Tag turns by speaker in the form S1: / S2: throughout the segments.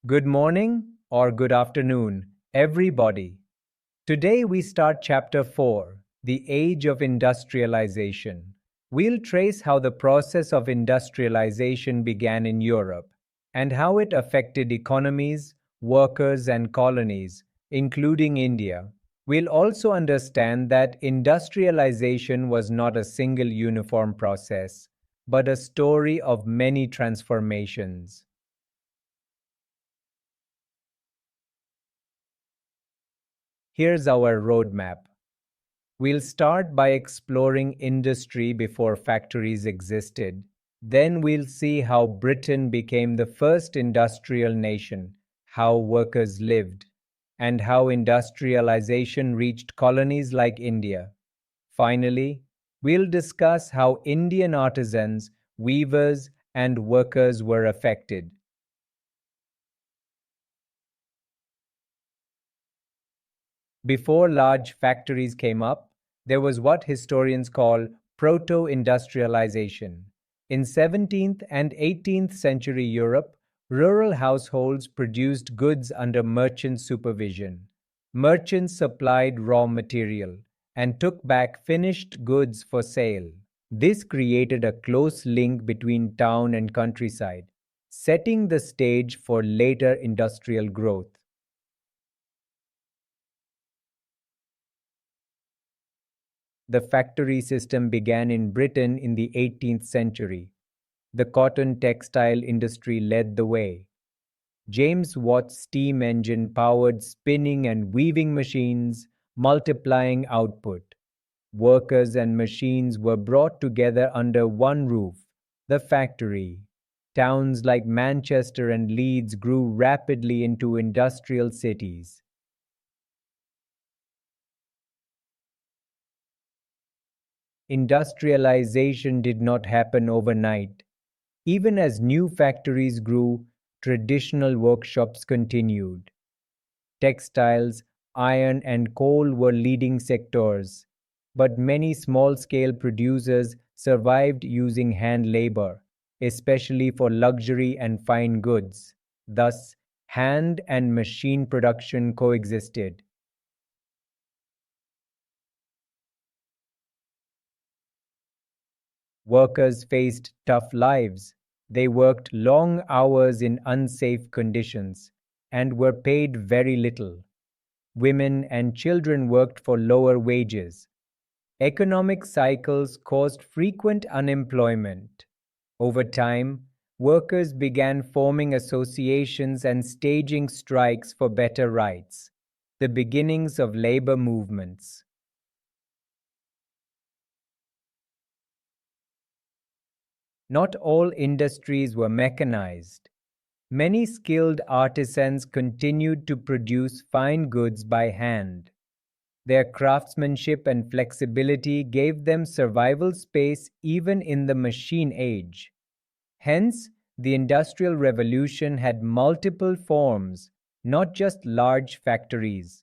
S1: Good morning or good afternoon, everybody. Today we start Chapter 4, The Age of Industrialization. We'll trace how the process of industrialization began in Europe and how it affected economies, workers, and colonies, including India. We'll also understand that industrialization was not a single uniform process, but a story of many transformations. Here's our roadmap. We'll start by exploring industry before factories existed. Then we'll see how Britain became the first industrial nation, how workers lived, and how industrialization reached colonies like India. Finally, we'll discuss how Indian artisans, weavers, and workers were affected. Before large factories came up, there was what historians call proto industrialization. In 17th and 18th century Europe, rural households produced goods under merchant supervision. Merchants supplied raw material and took back finished goods for sale. This created a close link between town and countryside, setting the stage for later industrial growth. The factory system began in Britain in the 18th century. The cotton textile industry led the way. James Watt's steam engine powered spinning and weaving machines, multiplying output. Workers and machines were brought together under one roof, the factory. Towns like Manchester and Leeds grew rapidly into industrial cities. Industrialization did not happen overnight. Even as new factories grew, traditional workshops continued. Textiles, iron, and coal were leading sectors, but many small scale producers survived using hand labor, especially for luxury and fine goods. Thus, hand and machine production coexisted. Workers faced tough lives. They worked long hours in unsafe conditions and were paid very little. Women and children worked for lower wages. Economic cycles caused frequent unemployment. Over time, workers began forming associations and staging strikes for better rights, the beginnings of labor movements. Not all industries were mechanized. Many skilled artisans continued to produce fine goods by hand. Their craftsmanship and flexibility gave them survival space even in the machine age. Hence, the Industrial Revolution had multiple forms, not just large factories.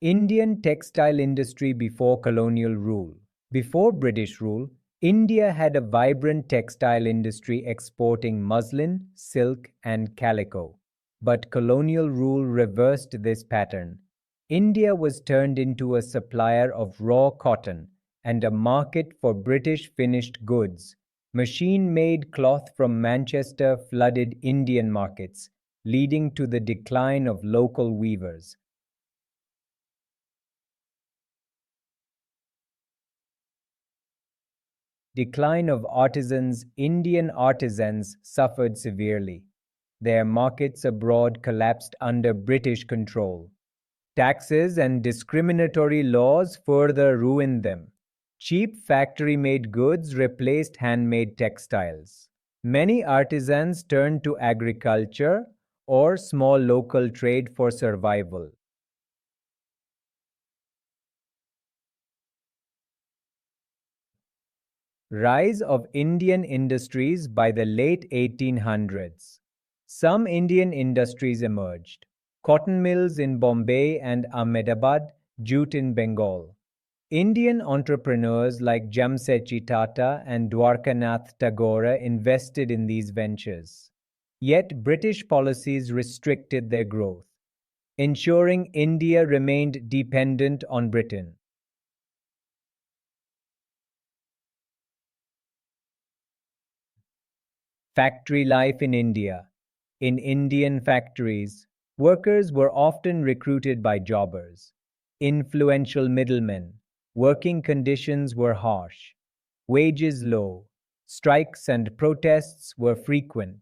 S1: Indian textile industry before colonial rule. Before British rule, India had a vibrant textile industry exporting muslin, silk, and calico. But colonial rule reversed this pattern. India was turned into a supplier of raw cotton and a market for British finished goods. Machine made cloth from Manchester flooded Indian markets, leading to the decline of local weavers. Decline of artisans, Indian artisans suffered severely. Their markets abroad collapsed under British control. Taxes and discriminatory laws further ruined them. Cheap factory made goods replaced handmade textiles. Many artisans turned to agriculture or small local trade for survival. Rise of Indian industries by the late 1800s. Some Indian industries emerged. Cotton mills in Bombay and Ahmedabad, jute in Bengal. Indian entrepreneurs like Jamsetji Tata and Dwarkanath Tagore invested in these ventures. Yet British policies restricted their growth, ensuring India remained dependent on Britain. Factory life in India. In Indian factories, workers were often recruited by jobbers, influential middlemen. Working conditions were harsh, wages low, strikes and protests were frequent.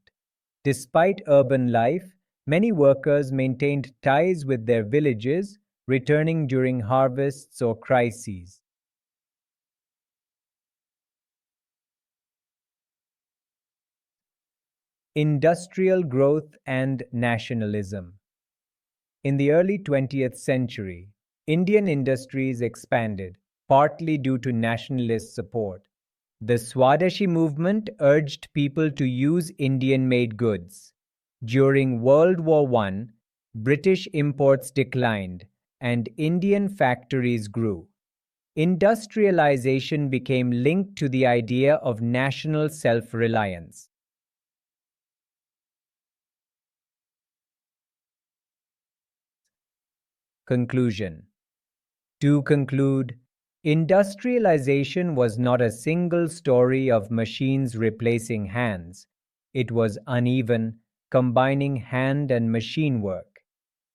S1: Despite urban life, many workers maintained ties with their villages, returning during harvests or crises. Industrial growth and nationalism. In the early 20th century, Indian industries expanded, partly due to nationalist support. The Swadeshi movement urged people to use Indian made goods. During World War I, British imports declined and Indian factories grew. Industrialization became linked to the idea of national self reliance. Conclusion. To conclude, industrialization was not a single story of machines replacing hands. It was uneven, combining hand and machine work.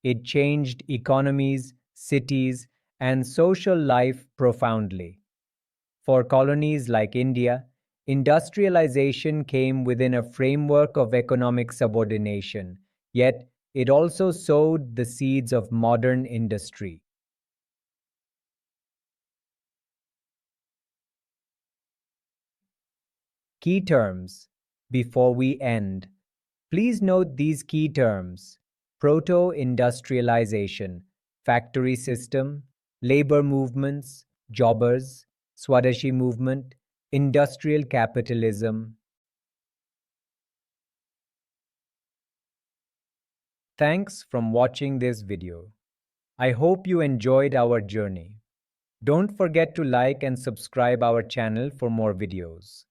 S1: It changed economies, cities, and social life profoundly. For colonies like India, industrialization came within a framework of economic subordination, yet it also sowed the seeds of modern industry. Key terms. Before we end, please note these key terms: proto-industrialization, factory system, labor movements, jobbers, Swadeshi movement, industrial capitalism. Thanks for watching this video. I hope you enjoyed our journey. Don't forget to like and subscribe our channel for more videos.